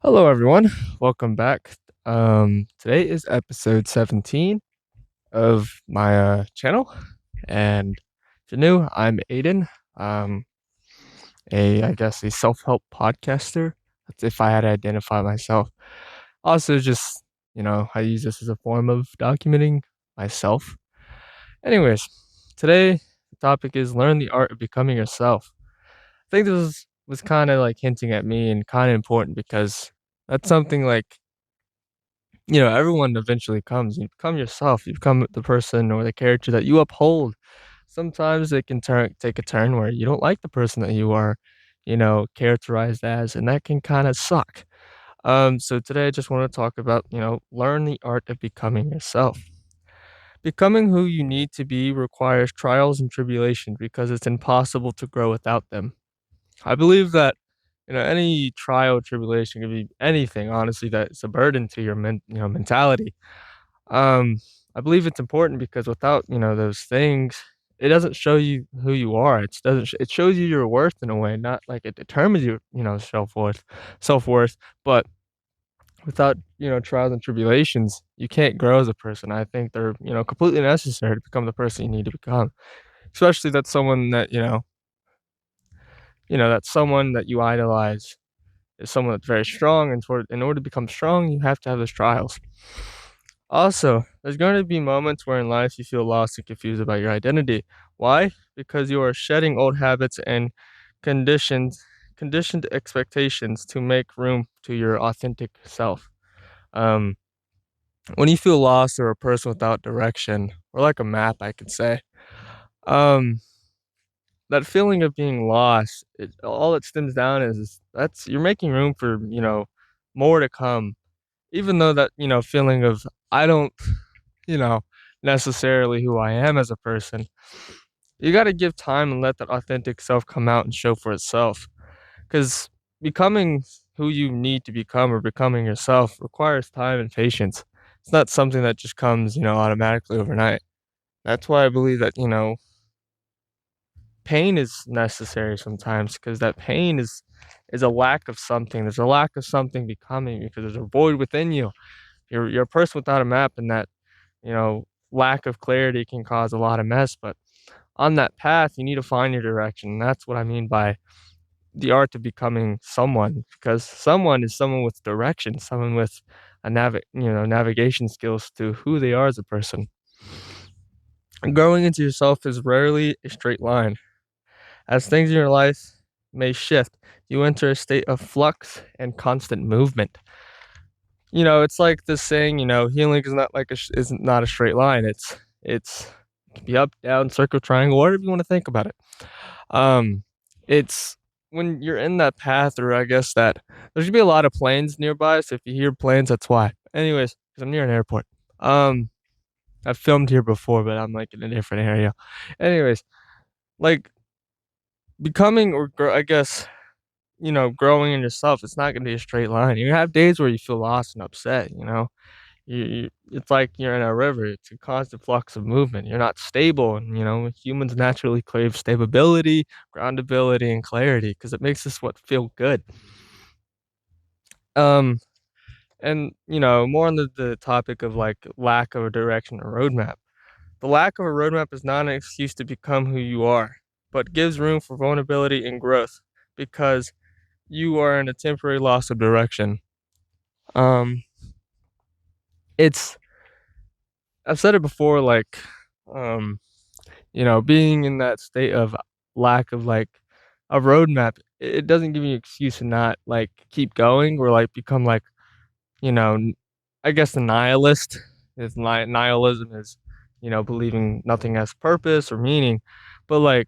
Hello, everyone. Welcome back. Today is episode 17 of my channel, and if you're new, I'm Aiden. Um, I guess a self-help podcaster. That's if I had to identify myself. Also, just I use this as a form of documenting myself. Anyways, today the topic is learn the art of becoming yourself. I think this was kind of like hinting at me and kind of important because that's something like everyone eventually comes. You become yourself. You become the person or the character that you uphold. Sometimes it can take a turn where you don't like the person that you are, characterized as, and that can kind of suck. So today I just want to talk about, learn the art of becoming yourself. Becoming who you need to be requires trials and tribulations because it's impossible to grow without them. I believe that any trial or tribulation could be anything, honestly, that's a burden to your mentality. um, I believe it's important because without, those things, it doesn't show you who you are. It shows you your worth in a way, not like it determines your, self-worth, but without, trials and tribulations, you can't grow as a person. I think they're, completely necessary to become the person you need to become. Especially that's someone that, that's someone that you idolize is someone that's very strong, and in order to become strong, you have to have those trials. Also, there's going to be moments where in life you feel lost and confused about your identity. Why? Because you are shedding old habits and conditioned conditioned expectations to make room to your authentic self. Um, when you feel lost or a person without direction, or like a map, I could say, um, that feeling of being lost, all it stems down is that's you're making room for more to come. Even though that feeling of I don't you know, necessarily who I am as a person. You got to give time and let that authentic self come out and show for itself. Because becoming who you need to become or becoming yourself requires time and patience. It's not something that just comes, automatically overnight. That's why I believe that, pain is necessary sometimes because that pain is a lack of something. There's a lack of something becoming because there's a void within you. You're a person without a map, and that lack of clarity can cause a lot of mess. But on that path, you need to find your direction. And that's what I mean by the art of becoming someone, because someone is someone with direction, someone with navigation skills to who they are as a person. And growing into yourself is rarely a straight line. As things in your life may shift, you enter a state of flux and constant movement. It's like this saying, healing is not like is not a straight line. It's it can be up, down, circle, triangle, whatever you want to think about it. Um, it's when you're in that path, or I guess that there's gonna be a lot of planes nearby. So if you hear planes, that's why. Anyways, because I'm near an airport. Um, I've filmed here before, but I'm like in a different area. Anyways, like becoming I guess growing in yourself, it's not gonna be a straight line. You have days where you feel lost and upset. It's like you're in a river. It's a constant flux of movement. You're not stable, and humans naturally crave stability, groundability, and clarity because it makes us what feel good. Um, and more on the topic of like lack of a direction or roadmap. The lack of a roadmap is not an excuse to become who you are, but gives room for vulnerability and growth because you are in a temporary loss of direction. Um, it's I've said it before, like, um, being in that state of lack of like a roadmap, it doesn't give you an excuse to not like keep going or like become like, I guess the nihilist is nihilism is, believing nothing has purpose or meaning, but like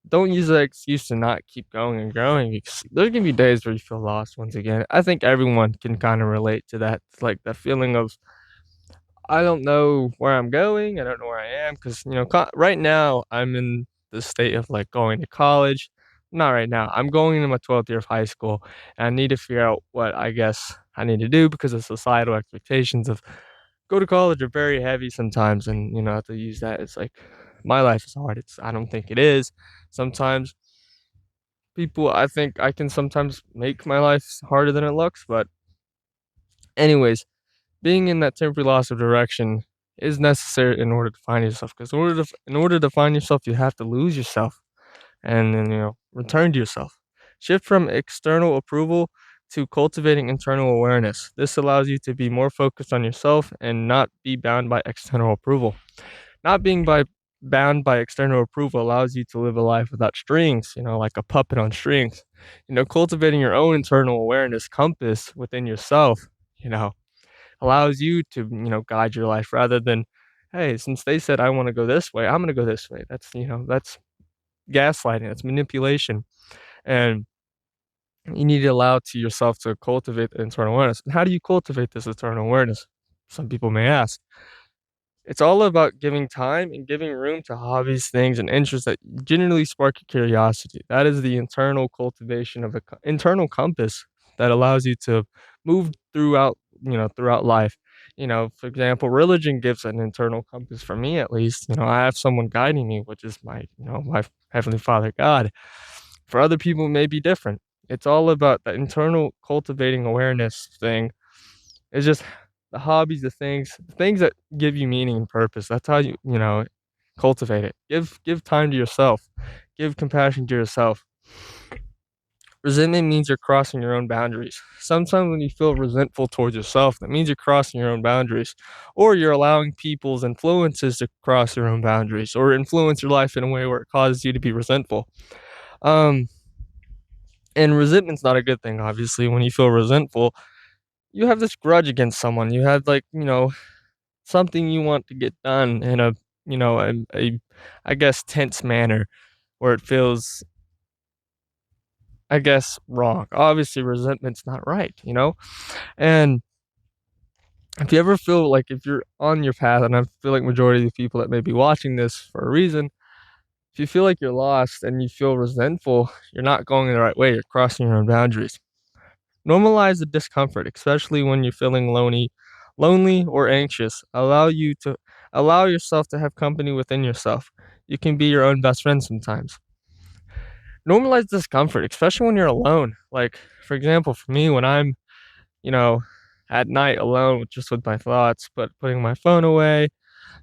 don't use that excuse to not keep going and growing because there's gonna be days where you feel lost once again. I think everyone can kind of relate to that. It's like that feeling of I don't know where I'm going. I don't know where I am because right now I'm in the state of like going to college. Not right now. I'm going into my 12th year of high school, and I need to figure out what I guess I need to do because the societal expectations of go to college are very heavy sometimes, and I have to use that. It's like my life is hard. I don't think it is sometimes people, I think I can sometimes make my life harder than it looks, but anyways, being in that temporary loss of direction is necessary in order to find yourself. Because in order to find yourself, you have to lose yourself and then, return to yourself. Shift from external approval to cultivating internal awareness. This allows you to be more focused on yourself and not be bound by external approval. Not being bound by external approval allows you to live a life without strings, like a puppet on strings. Cultivating your own internal awareness compass within yourself, you know, allows you to, guide your life rather than, hey, since they said I want to go this way, I'm going to go this way. That's gaslighting, that's manipulation. And you need to allow to yourself to cultivate the internal awareness. And how do you cultivate this internal awareness? Some people may ask. It's all about giving time and giving room to hobbies, things, and interests that genuinely spark your curiosity. That is the internal cultivation of internal compass that allows you to move throughout life. For example, religion gives an internal compass for me at least. I have someone guiding me, which is my heavenly Father God. For other people, it may be different. It's all about the internal cultivating awareness thing. It's just the hobbies, the things that give you meaning and purpose. That's how you cultivate it. Give time to yourself. Give compassion to yourself. Resentment means you're crossing your own boundaries. Sometimes when you feel resentful towards yourself, that means you're crossing your own boundaries, or you're allowing people's influences to cross your own boundaries, or influence your life in a way where it causes you to be resentful. Um, and resentment's not a good thing. Obviously, when you feel resentful, you have this grudge against someone. You have something you want to get done in a I guess tense manner where it feels, I guess, wrong. Obviously resentment's not right. And if you ever feel like if you're on your path, and I feel like majority of the people that may be watching this for a reason, if you feel like you're lost and you feel resentful, you're not going the right way. You're crossing your own boundaries. Normalize the discomfort, especially when you're feeling lonely or anxious. Allow yourself to have company within yourself. You can be your own best friend sometimes. Normalize discomfort, especially when you're alone. Like, for example, for me, when I'm, you know, at night alone just with my thoughts, but putting my phone away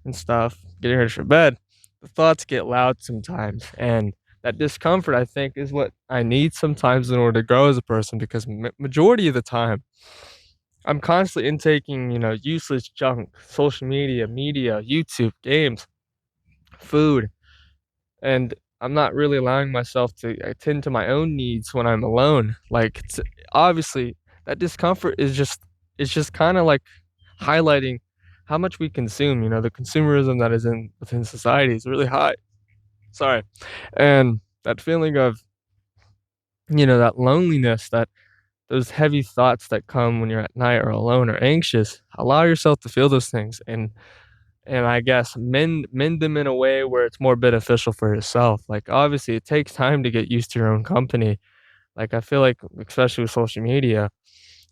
and stuff, getting ready for bed, the thoughts get loud sometimes. And that discomfort, I think, is what I need sometimes in order to grow as a person because majority of the time, I'm constantly intaking, useless junk, social media, YouTube, games, food, and I'm not really allowing myself to attend to my own needs when I'm alone. Like, obviously, that discomfort is just kind of like highlighting how much we consume. The consumerism that is within society is really high. Sorry, and that feeling of that loneliness, that those heavy thoughts that come when you're at night or alone or anxious. Allow yourself to feel those things and I guess mend them in a way where it's more beneficial for yourself. Like obviously it takes time to get used to your own company. Like I feel like especially with social media,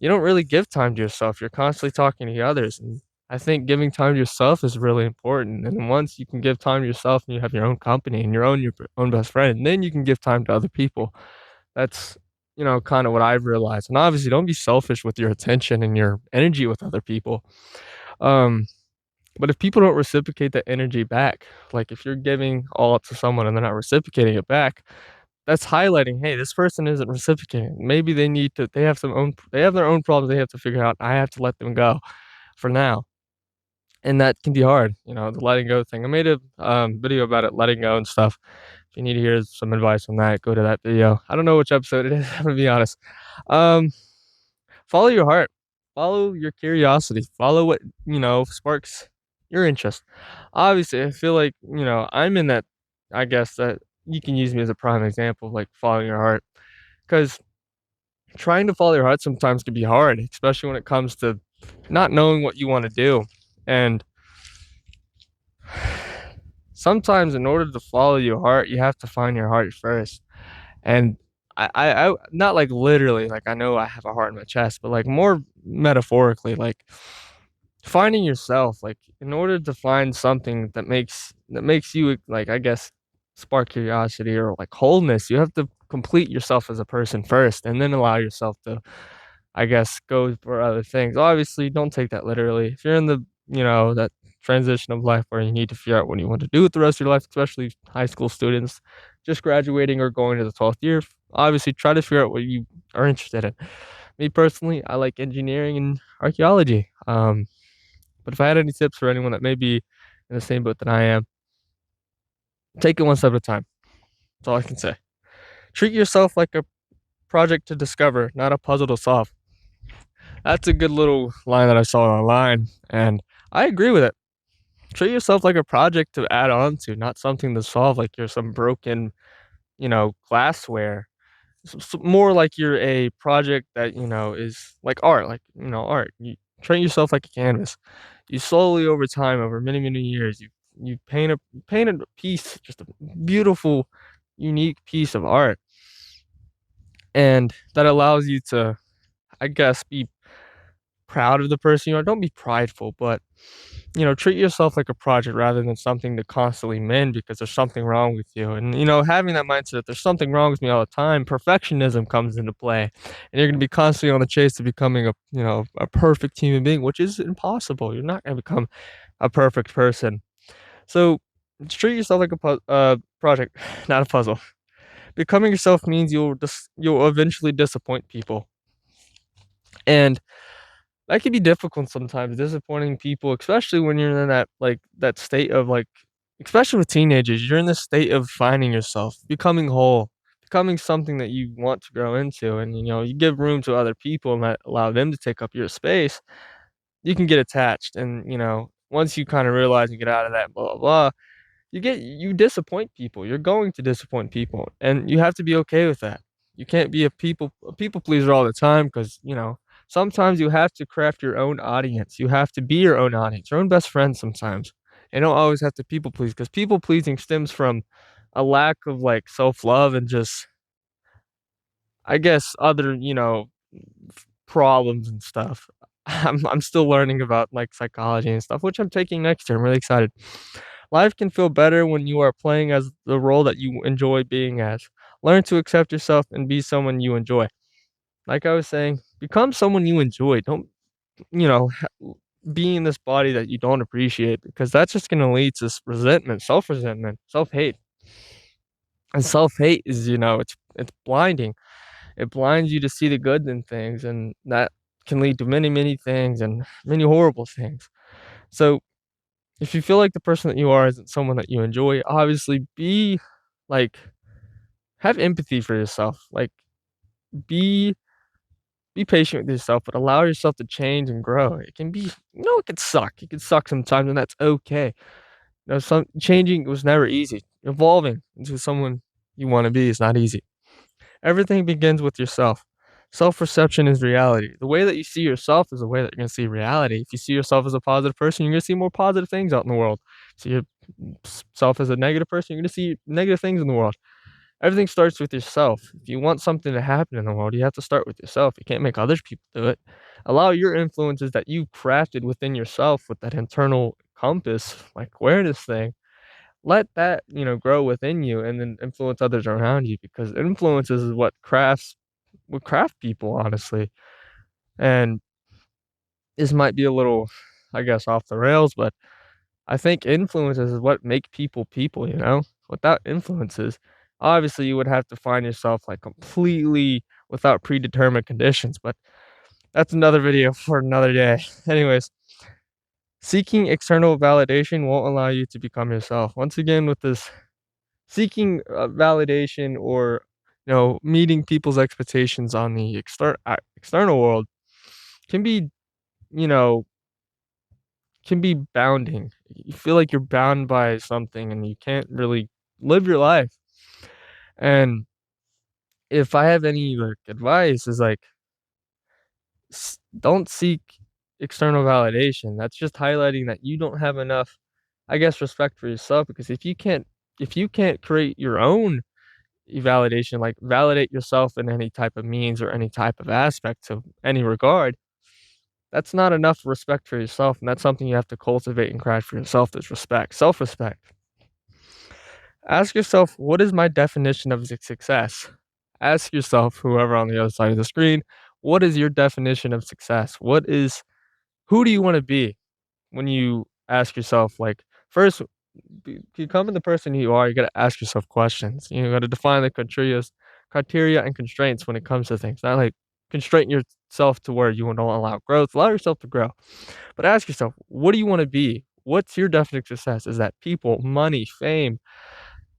you don't really give time to yourself. You're constantly talking to others. And I think giving time to yourself is really important. And once you can give time to yourself and you have your own company and your own best friend, and then you can give time to other people. That's kind of what I've realized. And obviously don't be selfish with your attention and your energy with other people. Um but if people don't reciprocate that energy back, like if you're giving all to someone and they're not reciprocating it back, that's highlighting, hey, this person isn't reciprocating. Maybe they have their own problems they have to figure out. I have to let them go for now. And that can be hard, the letting go thing. I made a video about it, letting go and stuff. If you need to hear some advice on that, go to that video. I don't know which episode it is, I'm gonna be honest. Um, Follow your heart, follow your curiosity, follow what sparks your interest. Obviously, I feel like I'm in that. I guess that you can use me as a prime example of like following your heart, because trying to follow your heart sometimes can be hard, especially when it comes to not knowing what you want to do, and sometimes in order to follow your heart, you have to find your heart first. And I not like literally, like I know I have a heart in my chest, but like more metaphorically, like finding yourself, like in order to find something that makes you like I guess spark curiosity or like wholeness, you have to complete yourself as a person first, and then allow yourself to, I guess, go for other things. Obviously, don't take that literally. If you're in that transition of life where you need to figure out what you want to do with the rest of your life, especially high school students just graduating or going to the 12th year, obviously try to figure out what you are interested in. Me personally, I like engineering and archaeology. But if I had any tips for anyone that may be in the same boat that I am, take it one step at a time. That's all I can say. Treat yourself like a project to discover, not a puzzle to solve. That's a good little line that I saw online, and I agree with it. Treat yourself like a project to add on to, not something to solve like you're some broken, glassware. More like you're a project that, is like art, art. You treat yourself like a canvas. You slowly over time, over many, many years, you painted a piece, just a beautiful, unique piece of art. And that allows you to, I guess, be proud of the person you are. Don't be prideful, but treat yourself like a project rather than something to constantly mend because there's something wrong with you. And having that mindset that there's something wrong with me all the time, perfectionism comes into play, and you're going to be constantly on the chase to becoming a perfect human being, which is impossible. You're not going to become a perfect person. So treat yourself like a project, not a puzzle. Becoming yourself means you'll eventually disappoint people, and that can be difficult sometimes, disappointing people, especially when you're in that state of especially with teenagers, you're in this state of finding yourself, becoming whole, becoming something that you want to grow into, and you give room to other people and allow them to take up your space. You can get attached, and once you kind of realize and get out of that, blah blah blah, you disappoint people. You're going to disappoint people, and you have to be okay with that. You can't be a people pleaser all the time because, sometimes you have to craft your own audience. You have to be your own audience, your own best friend sometimes. You don't always have to people please because people pleasing stems from a lack of self-love and just, I guess, other, problems and stuff. I'm still learning about psychology and stuff, which I'm taking next year. I'm really excited. Life can feel better when you are playing as the role that you enjoy being as. Learn to accept yourself and be someone you enjoy. Like I was saying, become someone you enjoy. Don't, be in this body that you don't appreciate because that's just going to lead to resentment, self-resentment, self-hate. And self-hate is, it's blinding. It blinds you to see the good in things, and that can lead to many, many things and many horrible things. So if you feel like the person that you are isn't someone that you enjoy, obviously like have empathy for yourself. Be be patient with yourself, but allow yourself to change and grow. It can be, it can suck. It can suck sometimes, and that's okay. Some changing was never easy. Evolving into someone you want to be is not easy. Everything begins with yourself. Self-perception is reality. The way that you see yourself is the way that you're gonna see reality. If you see yourself as a positive person, you're gonna see more positive things out in the world. See yourself as a negative person, you're gonna see negative things in the world. Everything starts with yourself. If you want something to happen in the world, you have to start with yourself. You can't make other people do it. Allow your influences that you crafted within yourself with that internal compass, awareness thing. Let that, grow within you and then influence others around you because influences is what craft people, honestly. And this might be a little, I guess, off the rails, but I think influences is what make people people, Without influences, obviously you would have to find yourself completely without predetermined conditions, but that's another video for another day. Anyways, seeking external validation won't allow you to become yourself. Once again, with this seeking validation or meeting people's expectations on the external world can be, you know can be bounding. You feel like you're bound by something and you can't really live your life. And if I have any advice is don't seek external validation. That's just highlighting that you don't have enough, I guess, respect for yourself because if you can't create your own validation, validate yourself in any type of means or any type of aspect of any regard, that's not enough respect for yourself, and that's something you have to cultivate and craft for yourself is respect, self-respect. Ask yourself, what is my definition of success? ask yourself, whoever on the other side of the screen, what is your definition of success? Who do you wanna be when you ask yourself, like, first, becoming the person you are, you gotta ask yourself questions. You gotta define the criteria and constraints when it comes to things. Not like constrain yourself to where you don't allow growth. Allow yourself to grow. But ask yourself, what do you wanna be? What's your definition of success? Is that people, money, fame,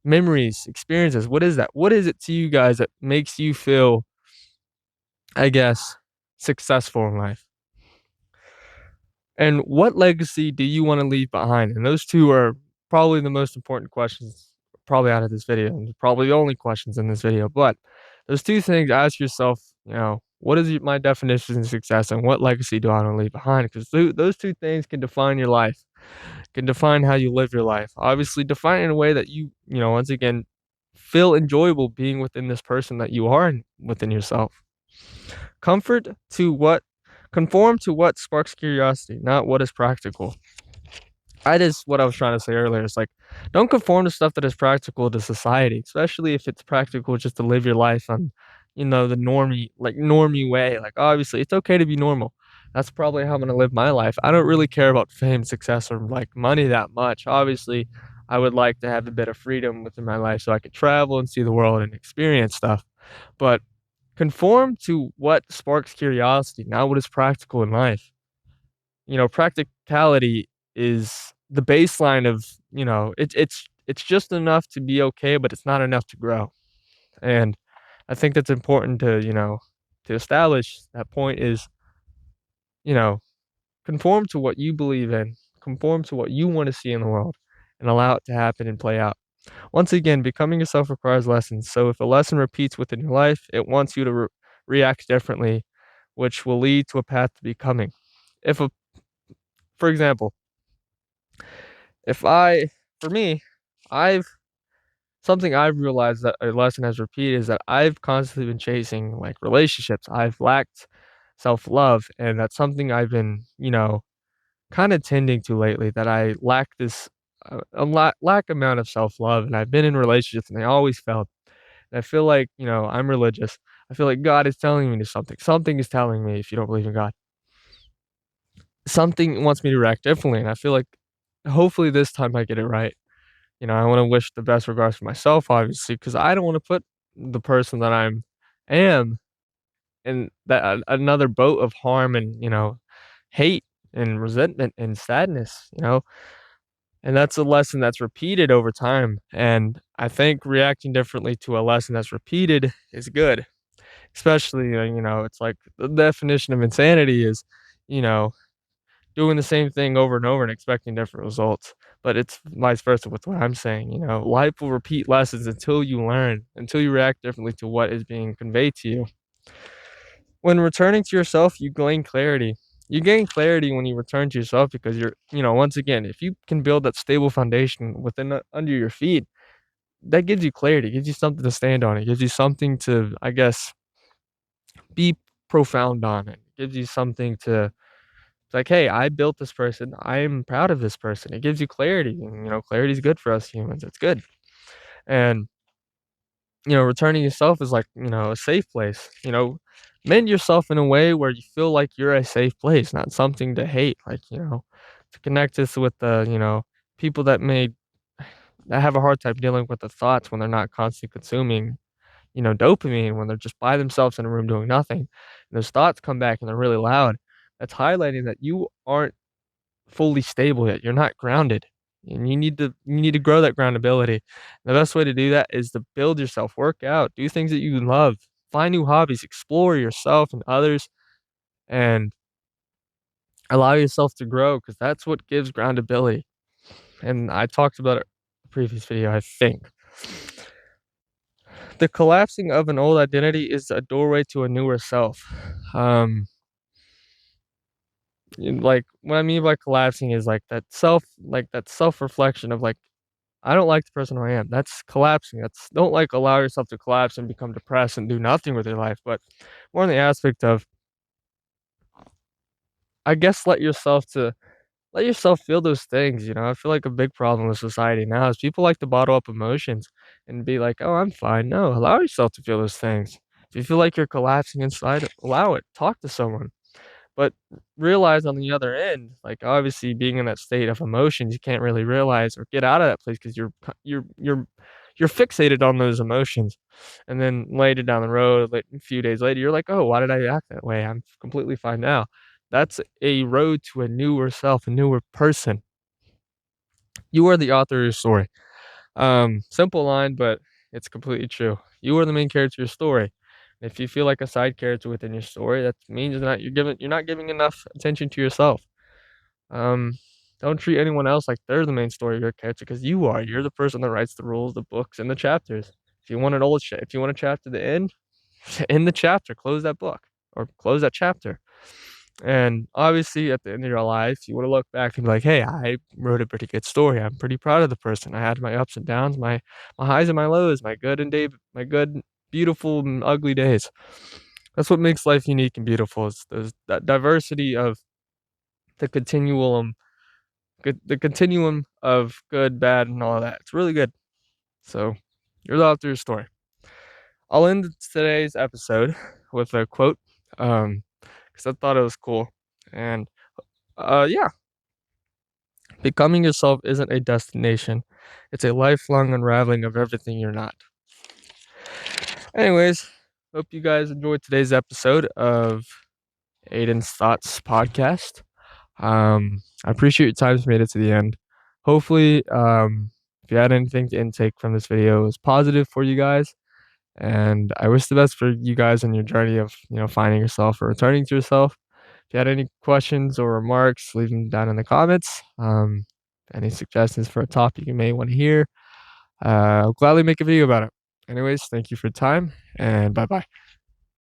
memories, experiences? What is that? What is it to you guys that makes you feel, I guess, successful in life? And what legacy do you wanna leave behind? And those 2 are probably the most important questions probably out of this video, and probably the only questions in this video, but those 2 things, ask yourself, "What is my definition of success, and what legacy do I wanna leave behind?" 'Cause those 2 things can define your life, can define how you live your life. Obviously, define it in a way that once again, feel enjoyable being within this person that you are and within yourself. Comfort to what Conform to what sparks curiosity, not what is practical. That is what I was trying to say earlier. It's like, don't conform to stuff that is practical to society, especially if it's practical just to live your life on, the normie way. Like, obviously, it's okay to be normal. That's probably how I'm gonna live my life. I don't really care about fame, success, or like money that much. Obviously, I would like to have a bit of freedom within my life so I could travel and see the world and experience stuff. But conform to what sparks curiosity, not what is practical in life. Practicality is the baseline of, it's just enough to be okay, but it's not enough to grow. And I think that's important to establish that point is, you know, conform to what you believe in, conform to what you want to see in the world, and allow it to happen and play out. Once again, becoming yourself requires lessons. So if a lesson repeats within your life, it wants you to react differently, which will lead to a path to becoming. If a, for example, if I, for me, I've something I've realized that a lesson has repeated is that I've constantly been chasing like relationships. I've lacked self love, and that's something I've been, kind of tending to lately. That I lack this lack amount of self love, and I've been in relationships, and they always failed. And I feel like, I'm religious. I feel like God is telling me to something. Something is telling me, if you don't believe in God, something wants me to react differently. And I feel like hopefully this time I get it right. I want to wish the best regards for myself, obviously, because I don't want to put the person that am in that another boat of harm and hate and resentment and sadness. And that's a lesson that's repeated over time. And I think reacting differently to a lesson that's repeated is good. Especially, it's like the definition of insanity is, you know, doing the same thing over and over and expecting different results. But it's vice versa with what I'm saying. Life will repeat lessons until you learn, until you react differently to what is being conveyed to you. When returning to yourself, you gain clarity. You gain clarity when you return to yourself because once again, if you can build that stable foundation within under your feet, that gives you clarity, gives you something to stand on. It gives you something to, I guess, be profound on. It gives you something to, it's like, hey, I built this person. I am proud of this person. It gives you clarity. And, clarity is good for us humans. It's good. And, returning yourself is like, a safe place. Mend yourself in a way where you feel like you're a safe place, not something to hate. Like, to connect this with the, people that have a hard time dealing with the thoughts when they're not constantly consuming, dopamine, when they're just by themselves in a room doing nothing. And those thoughts come back and they're really loud. That's highlighting that you aren't fully stable yet. You're not grounded. And you need to grow that groundability. The best way to do that is to build yourself, work out, do things that you love, find new hobbies, explore yourself and others, and allow yourself to grow because that's what gives groundability. And I talked about it in the previous video, I think. The collapsing of an old identity is a doorway to a newer self. Um, like what I mean by collapsing is like that self-reflection of like, I don't like the person who I am. That's collapsing. That's don't like allow yourself to collapse and become depressed and do nothing with your life, but more in the aspect of, I guess, let yourself feel those things. I feel like a big problem with society now is people like to bottle up emotions and be like, "Oh, I'm fine." No, allow yourself to feel those things. If you feel like you're collapsing inside, allow it. Talk to someone. But realize on the other end, like, obviously being in that state of emotions, you can't really realize or get out of that place because you're fixated on those emotions. And then later down the road, like a few days later, you're like, "Oh, why did I act that way? I'm completely fine now." That's a road to a newer self, a newer person. You are the author of your story. Simple line, but it's completely true. You are the main character of your story. If you feel like a side character within your story, that means that you're not giving enough attention to yourself. Um, don't treat anyone else like they're the main story of your character because you are. You're the person that writes the rules, the books, and the chapters. If you want a chapter to end, end the chapter, close that book or close that chapter. And obviously, at the end of your life, you want to look back and be like, "Hey, I wrote a pretty good story. I'm pretty proud of the person. I had my ups and downs, my highs and my lows, my good, beautiful, and ugly days." That's what makes life unique and beautiful. Is that diversity of the the continuum of good, bad, and all that. It's really good. So, you're the author of your story. I'll end today's episode with a quote, because I thought it was cool. And yeah, becoming yourself isn't a destination. It's a lifelong unraveling of everything you're not. Anyways, hope you guys enjoyed today's episode of Aiden's Thoughts podcast. I appreciate your time to made it to the end. Hopefully, if you had anything to intake from this video, it was positive for you guys. And I wish the best for you guys on your journey of, finding yourself or returning to yourself. If you had any questions or remarks, leave them down in the comments. Any suggestions for a topic you may want to hear, I'll gladly make a video about it. Anyways, thank you for your time, and bye bye.